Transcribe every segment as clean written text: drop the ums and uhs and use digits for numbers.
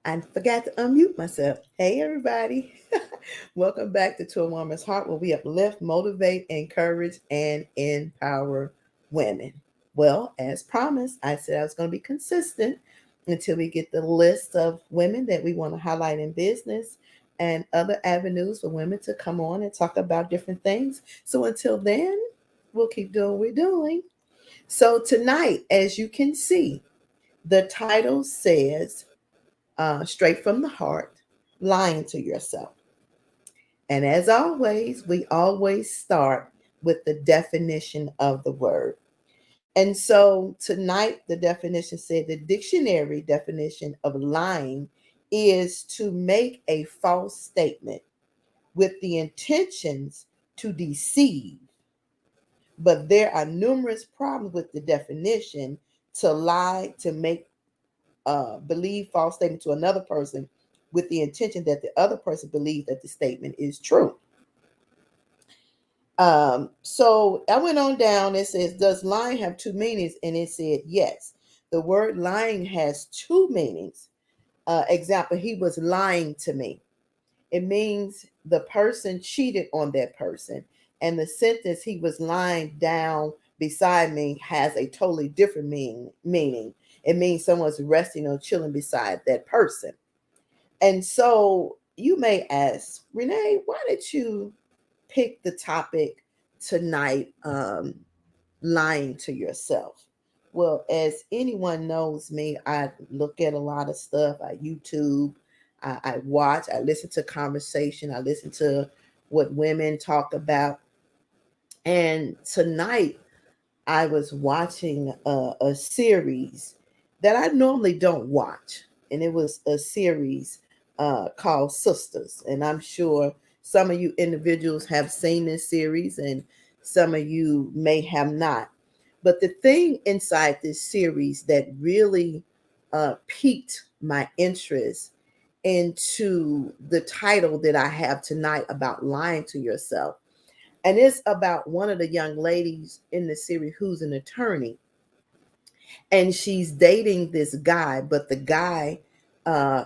I forgot to unmute myself. Hey, everybody. Welcome back to A Woman's Heart, where we uplift, motivate, encourage, and empower women. Well, as promised, I said I was going to be consistent until we get the list of women that we want to highlight in business and other avenues for women to come on and talk about different things. So until then, we'll keep doing what we're doing. So tonight, as you can see, the title says straight from the heart, lying to yourself. And as always, we always start with the definition of the word. And so tonight, the definition said the dictionary definition of lying is to make a false statement with the intentions to deceive. But there are numerous problems with the definition to lie, to make believe false statement to another person with the intention that the other person believes that the statement is true. So I went on down. It says, does lying have two meanings? And it said, yes. The word lying has two meanings. Example, he was lying to me. It means the person cheated on that person. And the sentence, he was lying down beside me, has a totally different meaning. It means someone's resting or chilling beside that person. And so you may ask, Renee, why did you pick the topic tonight, lying to yourself? Well, as anyone knows me, I look at a lot of stuff. I YouTube, I watch, I listen to conversation, I listen to what women talk about. And tonight, I was watching a series that I normally don't watch, and it was a series called Sisters. And I'm sure some of you individuals have seen this series, and some of you may have not. But the thing inside this series that really piqued my interest into the title that I have tonight about lying to yourself, and it's about one of the young ladies in the series who's an attorney, and she's dating this guy, but the guy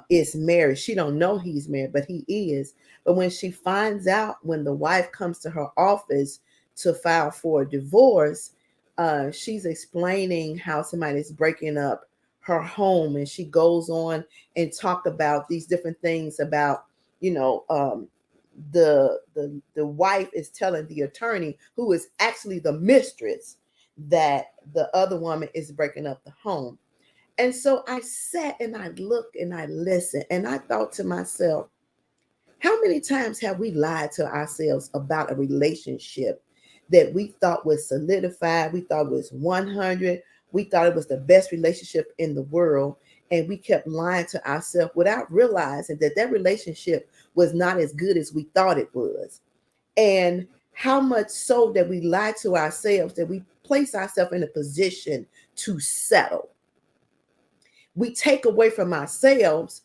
is married. She don't know he's married, but he is. But when she finds out, when the wife comes to her office to file for a divorce, she's explaining how somebody's breaking up her home, and she goes on and talk about these different things about, you know, the wife is telling the attorney, who is actually the mistress, that the other woman is breaking up the home. And so I sat and I looked and I listened, and I thought to myself, how many times have we lied to ourselves about a relationship that we thought was solidified, we thought was 100, we thought it was the best relationship in the world, and we kept lying to ourselves without realizing that that relationship was not as good as we thought it was. And how much so that we lie to ourselves, that we place ourselves in a position to settle. We take away from ourselves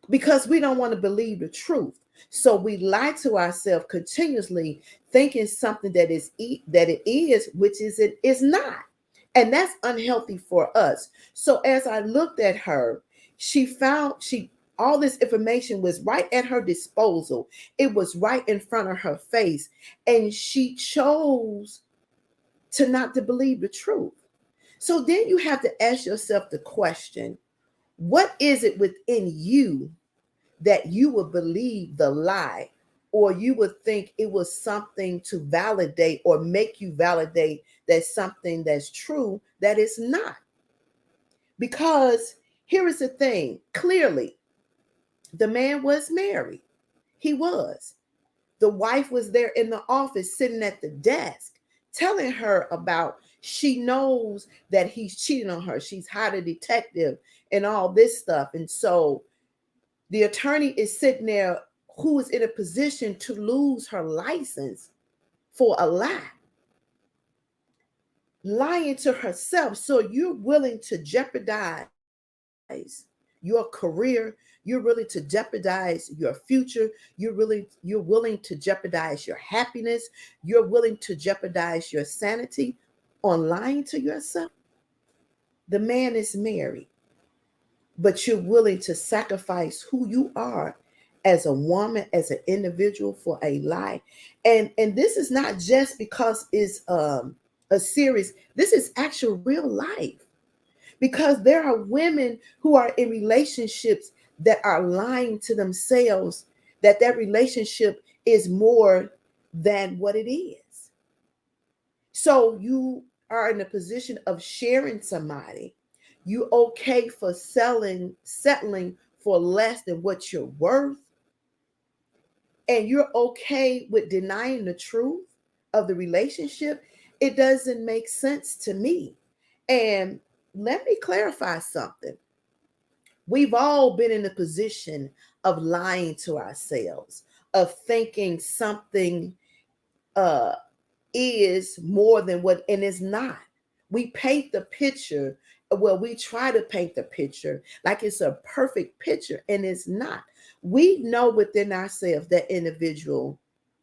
because we don't want to believe the truth. So we lie to ourselves continuously, thinking something that that it is, which is it is not. And that's unhealthy for us. So as I looked at her, she all this information was right at her disposal. It was right in front of her face, and she chose to not to believe the truth. So then you have to ask yourself the question, what is it within you that you would believe the lie, or you would think it was something to validate or make you validate that something that's true that is not? Because here is the thing, clearly the man was married. He was. The wife was there in the office sitting at the desk telling her about, she knows that he's cheating on her, she's hired a detective and all this stuff. And so the attorney is sitting there, who is in a position to lose her license for a lie, lying to herself. So you're willing to jeopardize your career, you're willing to jeopardize your future, you're willing to jeopardize your happiness, you're willing to jeopardize your sanity on lying to yourself. The man is married. but you're willing to sacrifice who you are as a woman, as an individual for a lie. And this is not just because it's a series. This is actual real life, because there are women who are in relationships that are lying to themselves that that relationship is more than what it is. So you are in a position of sharing somebody. You okay for settling for less than what you're worth, and you're okay with denying the truth of the relationship. It doesn't make sense to me. And let me clarify something. We've all been in a position of lying to ourselves, of thinking something uh, is more than what, and it's not. We paint the picture, well, we try to paint the picture like it's a perfect picture, and it's not. We know within ourselves that individual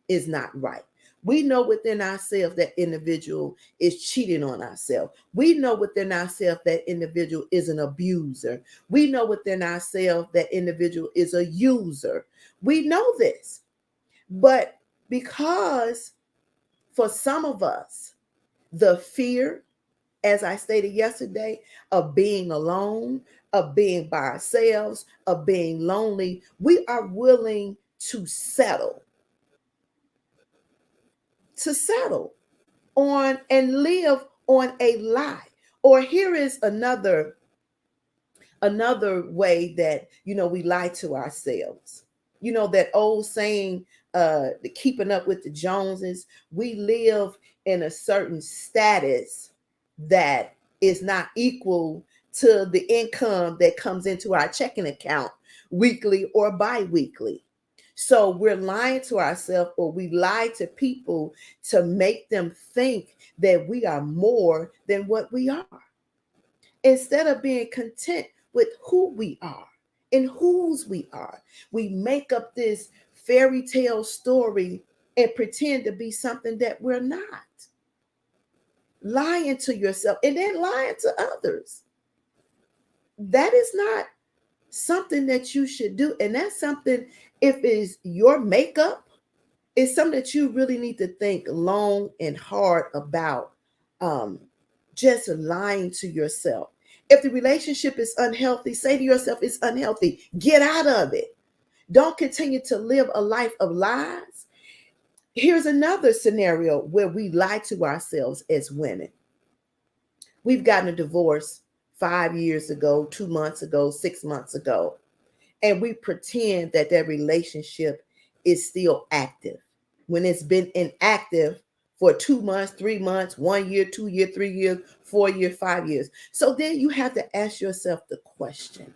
is not right. We know within ourselves that individual is cheating on ourselves. We know within ourselves that individual is an abuser. We know within ourselves that individual is a user. We know this. But because for some of us, the fear, as I stated yesterday, of being alone, of being by ourselves, of being lonely, we are willing to settle on and live on a lie. Or here is another way that we lie to ourselves. That old saying, the keeping up with the Joneses. We live in a certain status that is not equal to the income that comes into our checking account weekly or bi-weekly. So we're lying to ourselves, or we lie to people to make them think that we are more than what we are, instead of being content with who we are and whose we are. We make up this fairy tale story and pretend to be something that we're not. Lying to yourself and then lying to others. That is not something that you should do. And that's something, if it's your makeup, it's something that you really need to think long and hard about. Um, just lying to yourself. If the relationship is unhealthy, say to yourself, it's unhealthy. Get out of it. Don't continue to live a life of lies. Here's another scenario where we lie to ourselves as women. We've gotten a divorce 5 years ago, 2 months ago, 6 months ago, and we pretend that that relationship is still active when it's been inactive for 2 months, 3 months, 1 year, 2 year, 3 years, 4 year, 5 years. So then you have to ask yourself the question,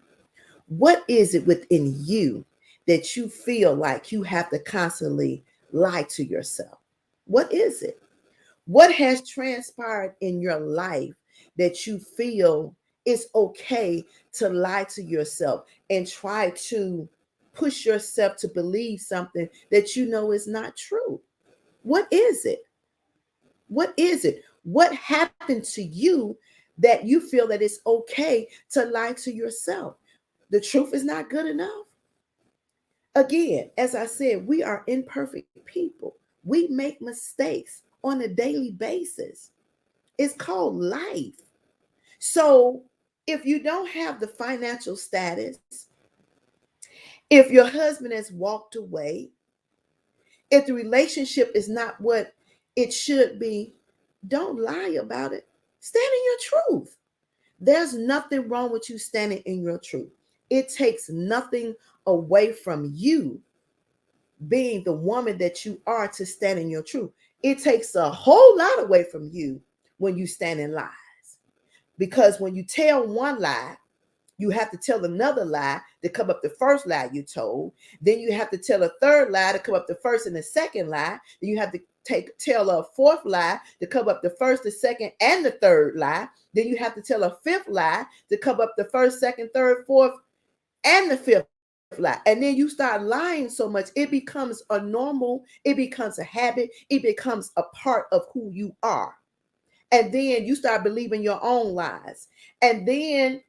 what is it within you that you feel like you have to constantly lie to yourself? What is it? What has transpired in your life that you feel it's okay to lie to yourself and try to push yourself to believe something that you know is not true? What is it? What is it? What happened to you that you feel that it's okay to lie to yourself? The truth is not good enough. Again, as I said, we are imperfect people. We make mistakes on a daily basis. It's called life. So if you don't have the financial status, if your husband has walked away, if the relationship is not what it should be, don't lie about it. Stand in your truth. There's nothing wrong with you standing in your truth. It takes nothing away from you being the woman that you are to stand in your truth. It takes a whole lot away from you when you stand in lies. Because when you tell one lie, you have to tell another lie to cover up the first lie you told. Then you have to tell a third lie to cover up the first and the second lie. Then you have to tell a fourth lie to cover up the first, the second, and the third lie. Then you have to tell a fifth lie to cover up the first, second, third, fourth, and the fifth lie. And then you start lying so much, it becomes a normal, it becomes a habit, it becomes a part of who you are. And then you start believing your own lies. And then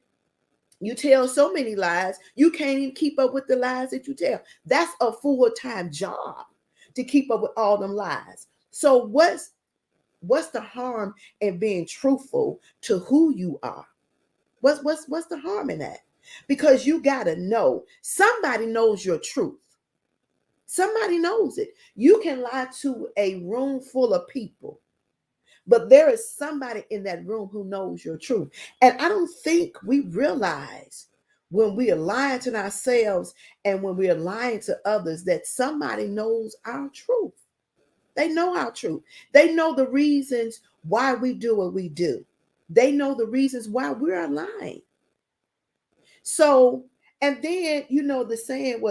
You tell so many lies, you can't even keep up with the lies that you tell. That's a full-time job to keep up with all them lies. So what's the harm in being truthful to who you are? What's the harm in that? Because you gotta know somebody knows your truth. Somebody knows it. You can lie to a room full of people, but there is somebody in that room who knows your truth. And I don't think we realize when we are lying to ourselves and when we are lying to others that somebody knows our truth. They know our truth. They know the reasons why we do what we do. They know the reasons why we are lying. So, and then the saying,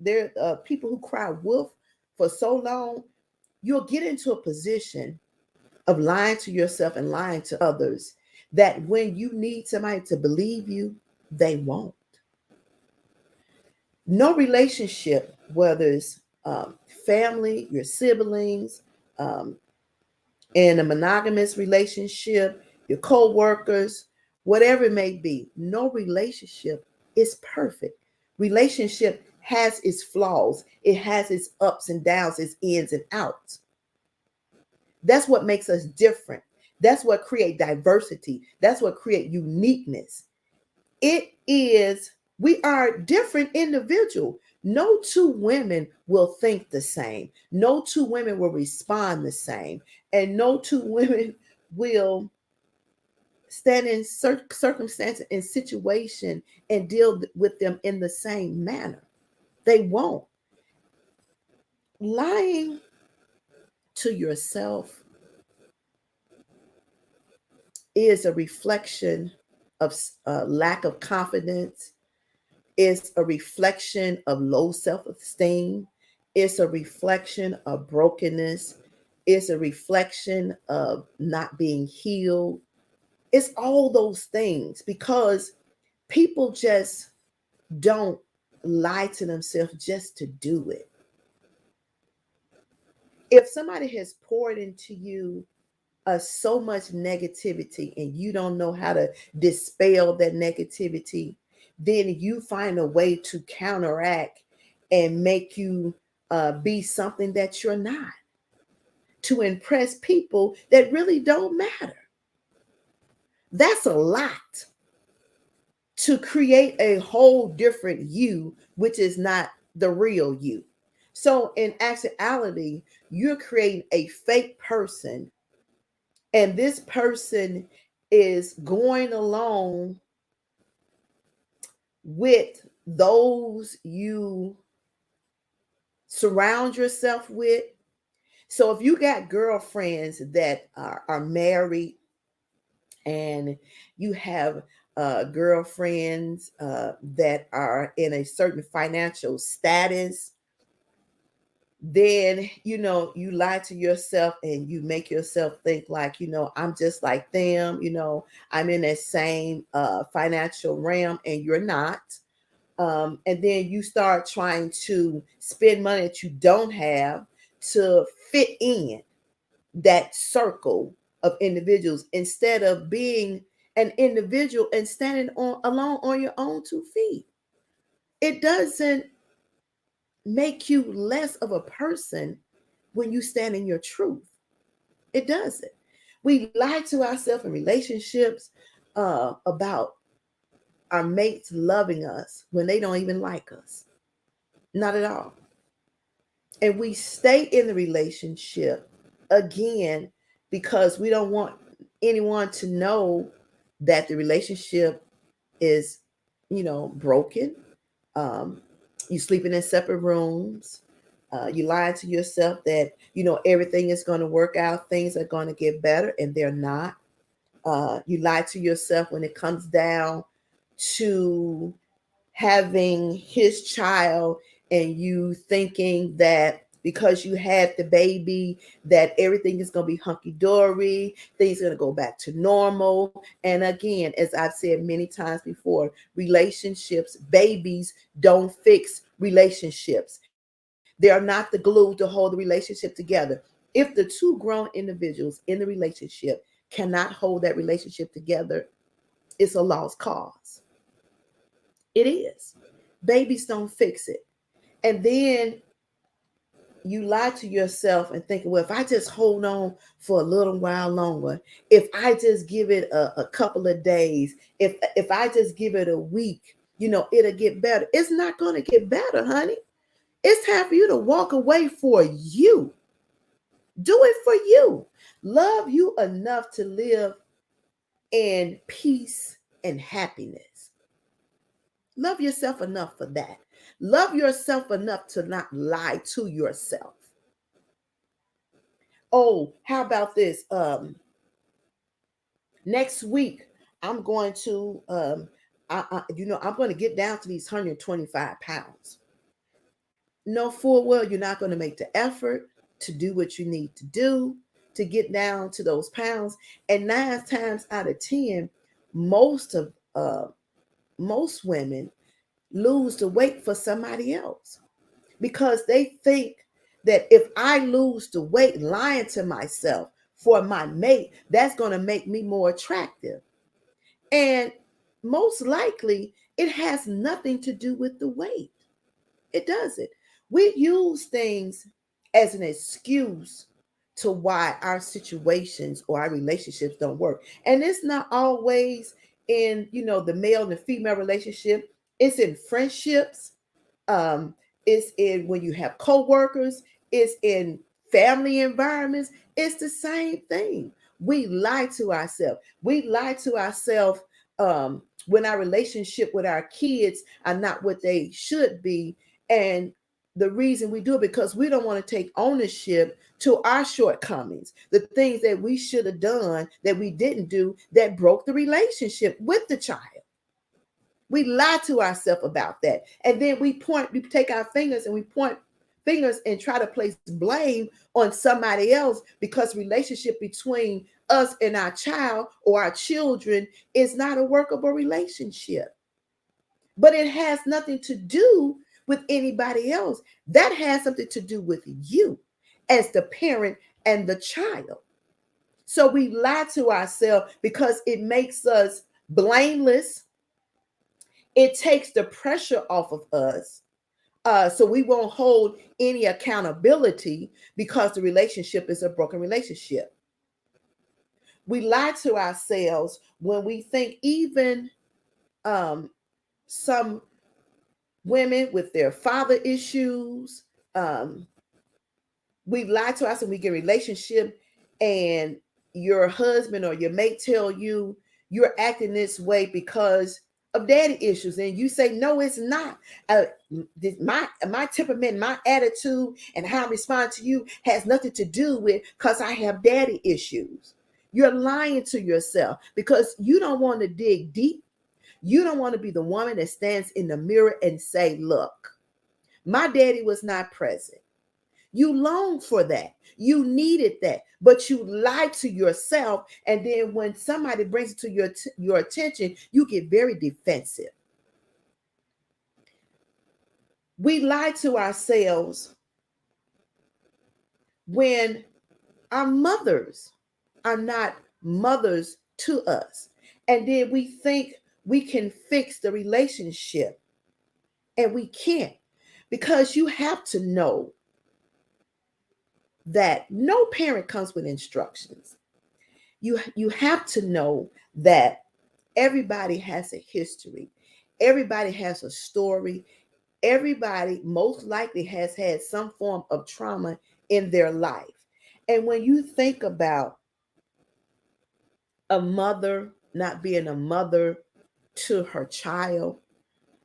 there are people who cry wolf for so long, you'll get into a position of lying to yourself and lying to others that when you need somebody to believe you, they won't. No relationship, whether it's family, your siblings, um, in a monogamous relationship, your co-workers, whatever it may be, no relationship is perfect. Relationship has its flaws, it has its ups and downs, its ins and outs. That's what makes us different. That's what create diversity. That's what create uniqueness. We are different individual. No two women will think the same. No two women will respond the same. And no two women will stand in circumstance and situation and deal with them in the same manner. They won't. Lying to yourself is a reflection of lack of confidence. It's a reflection of low self-esteem. It's a reflection of brokenness. It's a reflection of not being healed. It's all those things because people just don't lie to themselves just to do it. If somebody has poured into you so much negativity and you don't know how to dispel that negativity, then you find a way to counteract and make you be something that you're not, to impress people that really don't matter. That's a lot, to create a whole different you, which is not the real you. So in actuality, you're creating a fake person, and this person is going along with those you surround yourself with. So if you got girlfriends that are married, and you have girlfriends that are in a certain financial status, then you lie to yourself and you make yourself think like, I'm just like them, I'm in that same financial realm, and you're not. And then you start trying to spend money that you don't have to fit in that circle of individuals instead of being an individual and standing on alone on your own 2 feet. It doesn't make you less of a person when you stand in your truth. It doesn't. We lie to ourselves in relationships about our mates loving us when they don't even like us. Not at all. And we stay in the relationship again because we don't want anyone to know that the relationship is, broken. You sleeping in separate rooms. You lying to yourself that everything is going to work out, things are going to get better, and they're not. You lie to yourself when it comes down to having his child, and you thinking that because you had the baby that everything is going to be hunky-dory, things are going to go back to normal. And again, as I've said many times before, relationships, babies don't fix relationships. They are not the glue to hold the relationship together. If the two grown individuals in the relationship cannot hold that relationship together, it's a lost cause. It is. Babies don't fix it. And then you lie to yourself and think, well, if I just hold on for a little while longer, if I just give it a couple of days, if I just give it a week, it'll get better. It's not going to get better, honey. It's time for you to walk away for you. Do it for you. Love you enough to live in peace and happiness. Love yourself enough for that. Love yourself enough to not lie to yourself. Oh, how about this? Next week, I'm going to, I'm going to get down to these 125 pounds. Know full well you're not going to make the effort to do what you need to do to get down to those pounds. And 9 times out of 10, most women lose the weight for somebody else because they think that if I lose the weight lying to myself for my mate, that's going to make me more attractive. And most likely, it has nothing to do with the weight. It doesn't. We use things as an excuse to why our situations or our relationships don't work. And it's not always in, the male and the female relationship. It's in friendships. It's in when you have co-workers. It's in family environments. It's the same thing. We lie to ourselves. We lie to ourselves when our relationship with our kids are not what they should be. And the reason we do it because we don't want to take ownership to our shortcomings, the things that we should have done that we didn't do that broke the relationship with the child. We lie to ourselves about that. And then we take our fingers and we point fingers and try to place blame on somebody else because relationship between us and our child or our children is not a workable relationship. But it has nothing to do with anybody else. That has something to do with you as the parent and the child. So we lie to ourselves because it makes us blameless. It takes the pressure off of us. So we won't hold any accountability because the relationship is a broken relationship. We lie to ourselves when we think even some women with their father issues, we lie to us and we get a relationship and your husband or your mate tell you you're acting this way because of daddy issues, and you say no, it's not. My temperament, my attitude, and how I respond to you has nothing to do with because I have daddy issues. You're lying to yourself because you don't want to dig deep. You don't want to be the woman that stands in the mirror and say, look, my daddy was not present. You long for that. You needed that, but you lie to yourself. And then when somebody brings it to your attention, you get very defensive. We lie to ourselves when our mothers are not mothers to us. And then we think we can fix the relationship, and we can't, because you have to know that no parent comes with instructions. You have to know that everybody has a history. Everybody has a story. Everybody most likely has had some form of trauma in their life. And when you think about a mother not being a mother to her child,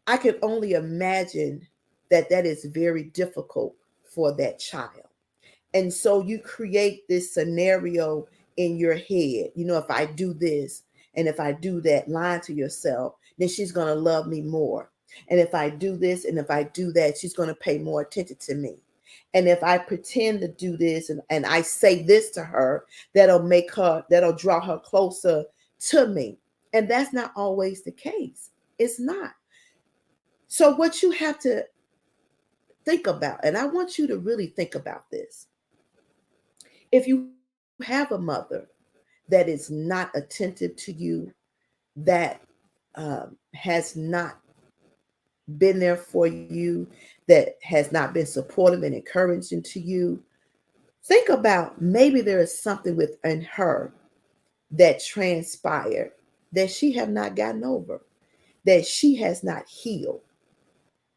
I can only imagine that that is very difficult for that child. And so you create this scenario in your head. If I do this and if I do that, lying to yourself, then she's going to love me more. And if I do this and if I do that, she's going to pay more attention to me. And if I pretend to do this and I say this to her, that'll draw her closer to me. And that's not always the case. It's not. So what you have to think about, and I want you to really think about this. If you have a mother that is not attentive to you, that has not been there for you, that has not been supportive and encouraging to you, think about maybe there is something within her that transpired that she have not gotten over, that she has not healed,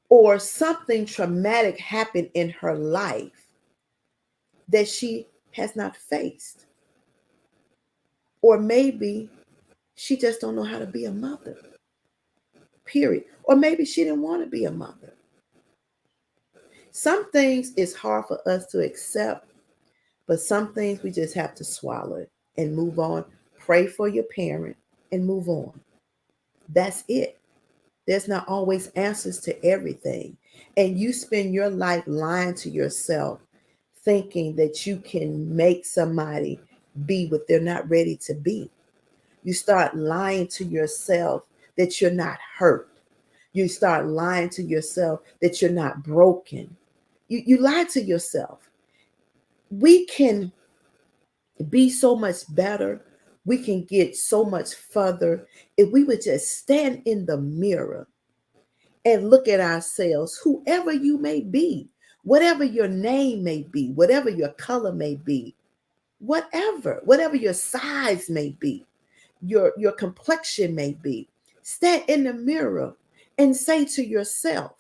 or something traumatic happened in her life that she has not faced. Or maybe she just don't know how to be a mother, period. Or maybe she didn't want to be a mother. Some things is hard for us to accept, but some things we just have to swallow it and move on. Pray for your parent and move on. That's it. There's not always answers to everything. And you spend your life lying to yourself, thinking that you can make somebody be what they're not ready to be. You start lying to yourself that you're not hurt. You start lying to yourself that you're not broken. You lie to yourself. We can be so much better. We can get so much further if we would just stand in the mirror and look at ourselves, whoever you may be, whatever your name may be, whatever your color may be, whatever your size may be, your complexion may be. Stand in the mirror and say to yourself,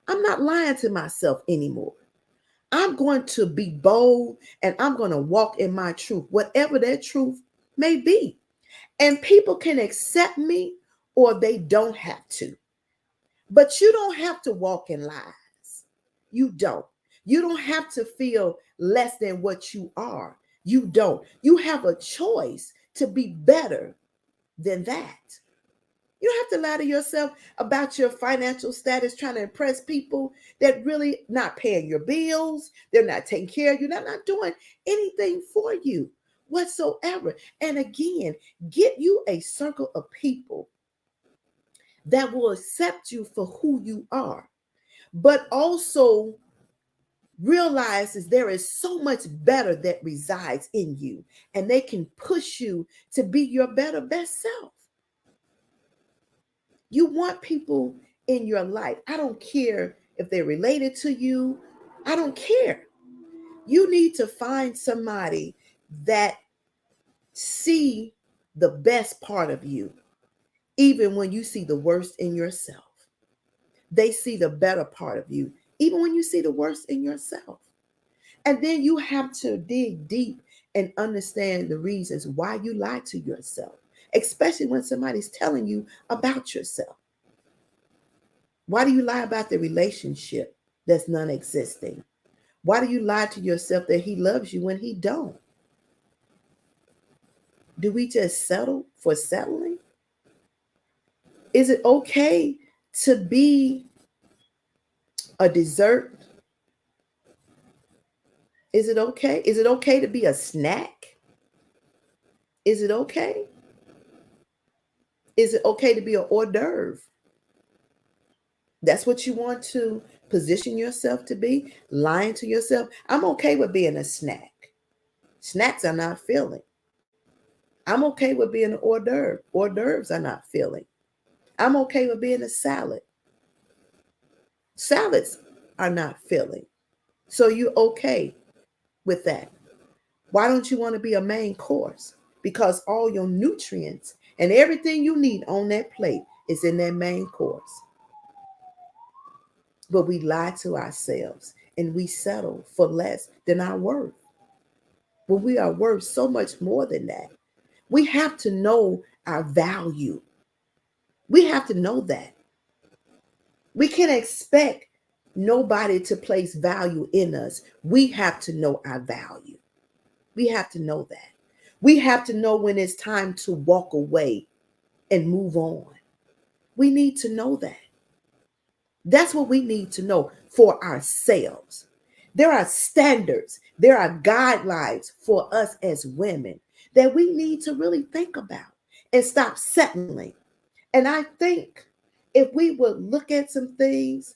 I'm not lying to myself anymore. I'm going to be bold and I'm going to walk in my truth, whatever that truth may be. And people can accept me or they don't have to. But you don't have to walk in lies. You don't. You don't have to feel less than what you are. You don't. You have a choice to be better than that. You don't have to lie to yourself about your financial status, trying to impress people that really not paying your bills. They're not taking care of you. They're not doing anything for you whatsoever. And again, get you a circle of people that will accept you for who you are, but also realizes there is so much better that resides in you, and they can push you to be your better best self. You want people in your life. I don't care if they're related to you. I don't care. You need to find somebody that see the best part of you, even when you see the worst in yourself. They see the better part of you, even when you see the worst in yourself. And then you have to dig deep and understand the reasons why you lie to yourself, especially when somebody's telling you about yourself. Why do you lie about the relationship that's non-existing? Why do you lie to yourself that he loves you when he don't? Do we just settle for settling? Is it okay to be a dessert? Is it okay? Is it okay to be a snack? Is it okay? Is it okay to be an hors d'oeuvre? That's what you want to position yourself to be, lying to yourself. I'm okay with being a snack. Snacks are not filling. I'm okay with being an hors d'oeuvre. Hors d'oeuvres are not filling. I'm okay with being a salad. Salads are not filling. So you're okay with that. Why don't you want to be a main course? Because all your nutrients and everything you need on that plate is in that main course. But we lie to ourselves and we settle for less than our worth. But we are worth so much more than that. We have to know our value. We have to know that. We can't expect nobody to place value in us. We have to know our value. We have to know that. We have to know when it's time to walk away and move on. We need to know that. That's what we need to know for ourselves. There are standards, there are guidelines for us as women that we need to really think about and stop settling. And I think if we would look at some things,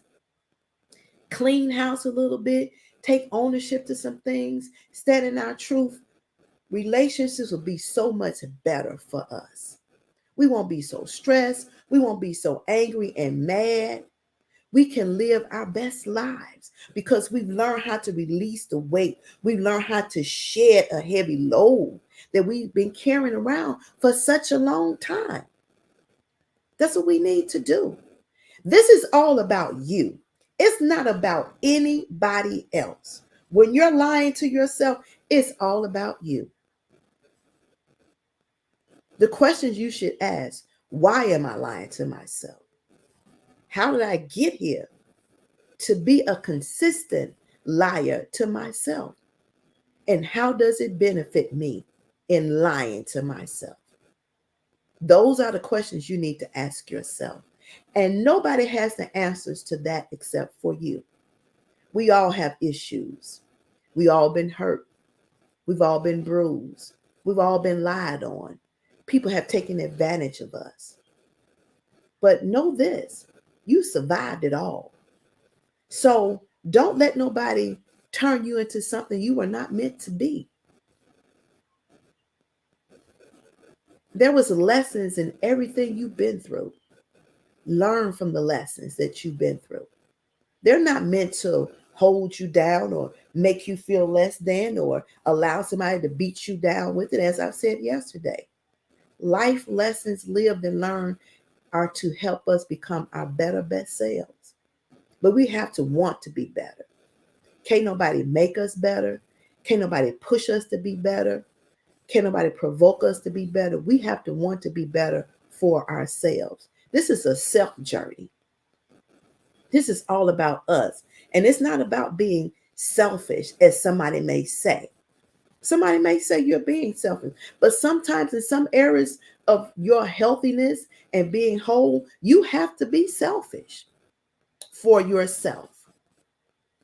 clean house a little bit, take ownership to some things, stand in our truth, relationships will be so much better for us. We won't be so stressed. We won't be so angry and mad. we can live our best lives because we've learned how to release the weight. We've learned how to shed a heavy load that we've been carrying around for such a long time. That's what we need to do. This is all about you. It's not about anybody else. When you're lying to yourself, it's all about you. The questions you should ask: why am I lying to myself? How did I get here to be a consistent liar to myself? And how does it benefit me in lying to myself? Those are the questions you need to ask yourself. And nobody has the answers to that except for you. We all have issues. We all been hurt. We've all been bruised. We've all been lied on. People have taken advantage of us. But know this, you survived it all. So don't let nobody turn you into something you were not meant to be. There was lessons in everything you've been through. Learn from the lessons that you've been through. They're not meant to hold you down or make you feel less than or allow somebody to beat you down with it. As I said yesterday, life lessons lived and learned are to help us become our better best selves. But we have to want to be better. Can't nobody make us better. Can't nobody push us to be better. Can't nobody provoke us to be better. We have to want to be better for ourselves. This is a self journey. This is all about us. And it's not about being selfish, as somebody may say. Somebody may say you're being selfish, but sometimes in some areas of your healthiness and being whole, you have to be selfish for yourself.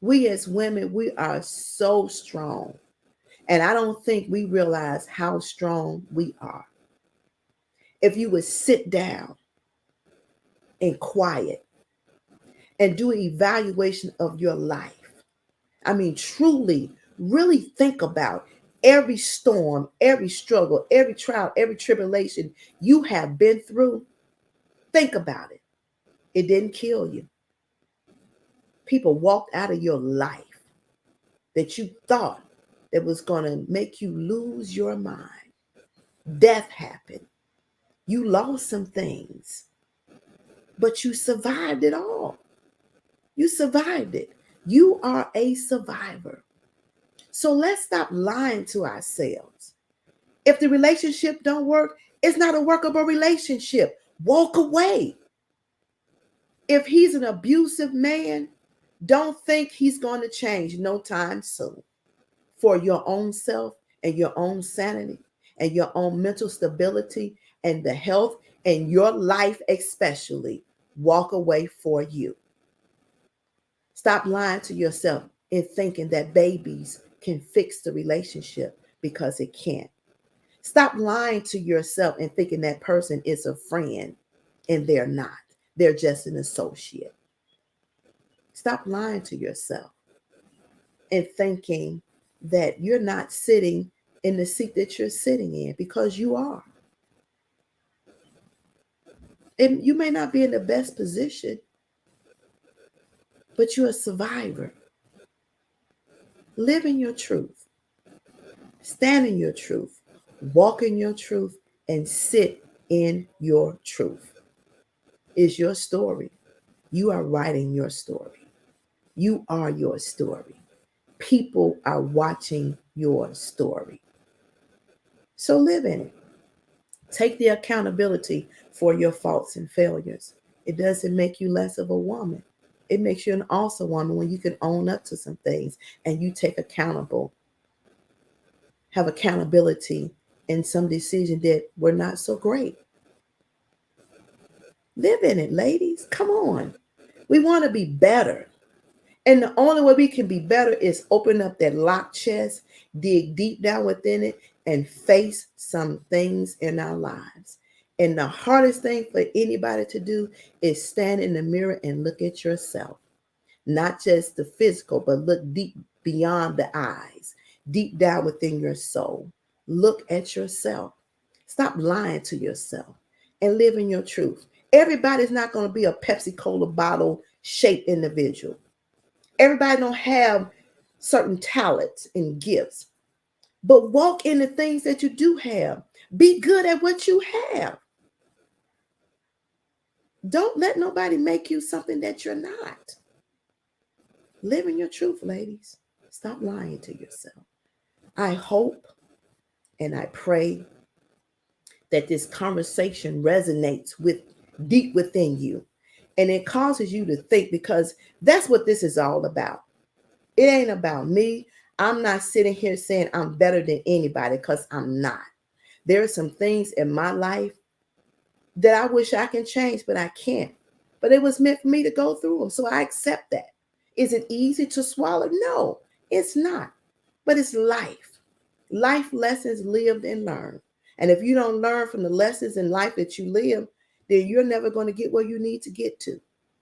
We as women, we are so strong. And I don't think we realize how strong we are. If you would sit down and quiet and do an evaluation of your life, I mean, truly, really think about every storm, every struggle, every trial, every tribulation you have been through. Think about it. It didn't kill you. People walked out of your life that you thought that was going to make you lose your mind. Death happened. You lost some things, but you survived it all. You survived it. You are a survivor. So let's stop lying to ourselves. If the relationship don't work, it's not a workable relationship. Walk away. If he's an abusive man, don't think he's going to change no time soon. For your own self and your own sanity and your own mental stability and the health and your life especially, walk away for you. Stop lying to yourself and thinking that babies can fix the relationship, because it can't. Stop lying to yourself and thinking that person is a friend, and they're not. They're just an associate. Stop lying to yourself and thinking that you're not sitting in the seat that you're sitting in, because you are. And you may not be in the best position, but you're a survivor. Live in your truth. Stand in your truth. Walk in your truth and sit in your truth. It's your story. You are writing your story. You are your story. People are watching your story. So live in it. Take the accountability for your faults and failures. It doesn't make you less of a woman. It makes you an awesome woman when you can own up to some things and you take have accountability in some decisions that were not so great. Live in it, ladies. Come on. We want to be better. And the only way we can be better is open up that locked chest, dig deep down within it, and face some things in our lives. And the hardest thing for anybody to do is stand in the mirror and look at yourself. Not just the physical, but look deep beyond the eyes, deep down within your soul. Look at yourself. Stop lying to yourself and live in your truth. Everybody's not going to be a Pepsi Cola bottle shaped individual. Everybody don't have certain talents and gifts, but walk in the things that you do have. Be good at what you have. Don't let nobody make you something that you're not. Live in your truth, ladies. Stop lying to yourself. I hope and I pray that this conversation resonates with deep within you and it causes you to think, because that's what this is all about. It ain't about me. I'm not sitting here saying I'm better than anybody, because I'm not. There are some things in my life that I wish I can change, but I can't. But it was meant for me to go through them, so I accept that. Is it easy to swallow? No, it's not. But it's life lessons lived and learned. And if you don't learn from the lessons in life that you live, then you're never going to get where you need to get to,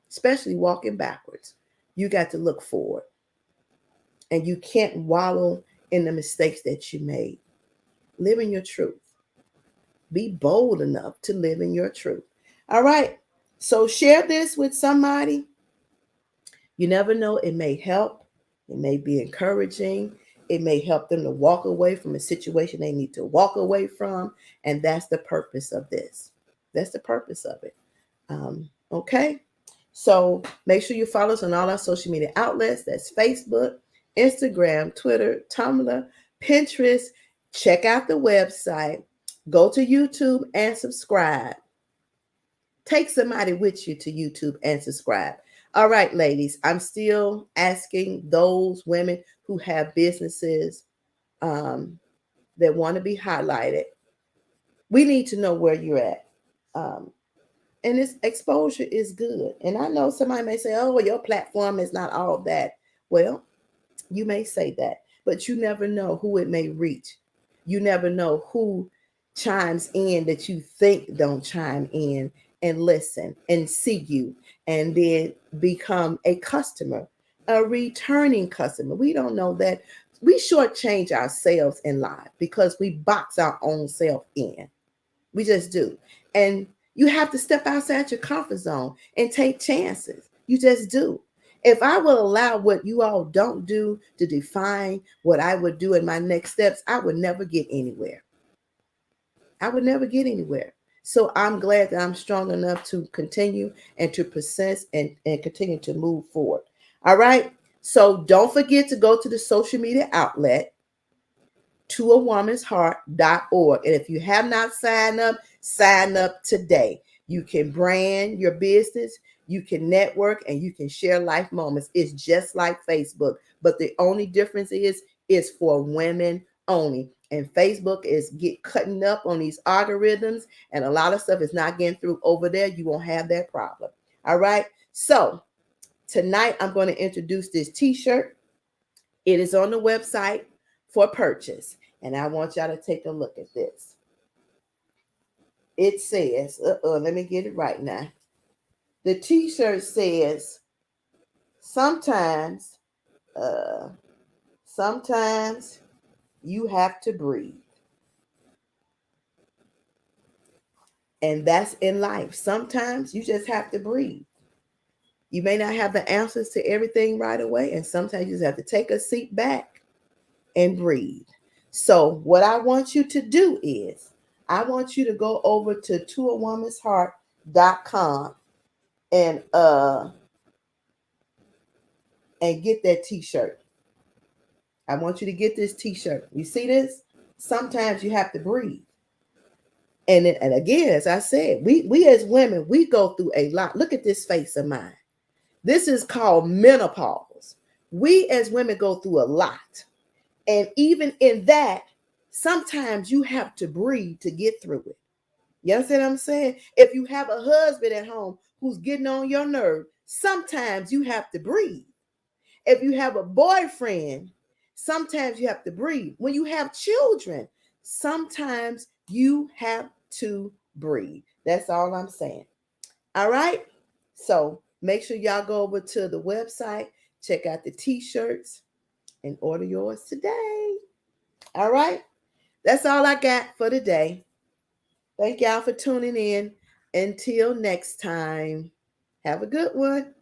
especially walking backwards. You got to look forward, and you can't wallow in the mistakes that you made. Live in your truth. Be bold enough to live in your truth. All right. So share this with somebody. You never know. It may help. It may be encouraging. It may help them to walk away from a situation they need to walk away from. And that's the purpose of this. That's the purpose of it. Okay. So make sure you follow us on all our social media outlets. That's Facebook, Instagram, Twitter, Tumblr, Pinterest. Check out the website. Go to YouTube and subscribe. Take somebody with you to YouTube and subscribe. All right, ladies, I'm still asking those women who have businesses that want to be highlighted. We need to know where you're at. And this exposure is good. And I know somebody may say, oh, well, your platform is not all that. Well, you may say that, but you never know who it may reach. You never know who chimes in that you think don't chime in and listen and see you and then become a customer, a returning customer. We don't know that. We shortchange ourselves in life because we box our own self in. We just do. And you have to step outside your comfort zone and take chances. You just do. If I will allow what you all don't do to define what I would do in my next steps, I would never get anywhere. I would never get anywhere. So I'm glad that I'm strong enough to continue and to persist and continue to move forward. All right. So don't forget to go to the social media outlet, toawomansheart.org. And if you have not sign up today. You can brand your business, you can network, and you can share life moments. It's just like Facebook, but the only difference is it's for women only. And Facebook is cutting up on these algorithms, and a lot of stuff is not getting through over there. You won't have that problem. All right. So tonight I'm going to introduce this t-shirt. It is on the website for purchase. And I want y'all to take a look at this. It says, let me get it right now. The t-shirt says, sometimes you have to breathe. And that's in life. Sometimes you just have to breathe. You may not have the answers to everything right away. And sometimes you just have to take a seat back and breathe. So what I want you to do is, I want you to go over to toawomansheart.com and get that t-shirt. I want you to get this t-shirt. You see this? Sometimes you have to breathe. And again, as I said, we as women, we go through a lot. Look at this face of mine. This is called menopause. We as women go through a lot. And even in that, sometimes you have to breathe to get through it. You understand what I'm saying? If you have a husband at home who's getting on your nerve, sometimes you have to breathe. If you have a boyfriend, sometimes you have to breathe. When you have children, sometimes you have to breathe. That's all I'm saying. All right. So make sure y'all go over to the website, check out the t-shirts, and order yours today. All right. That's all I got for today. Thank y'all for tuning in. Until next time, have a good one.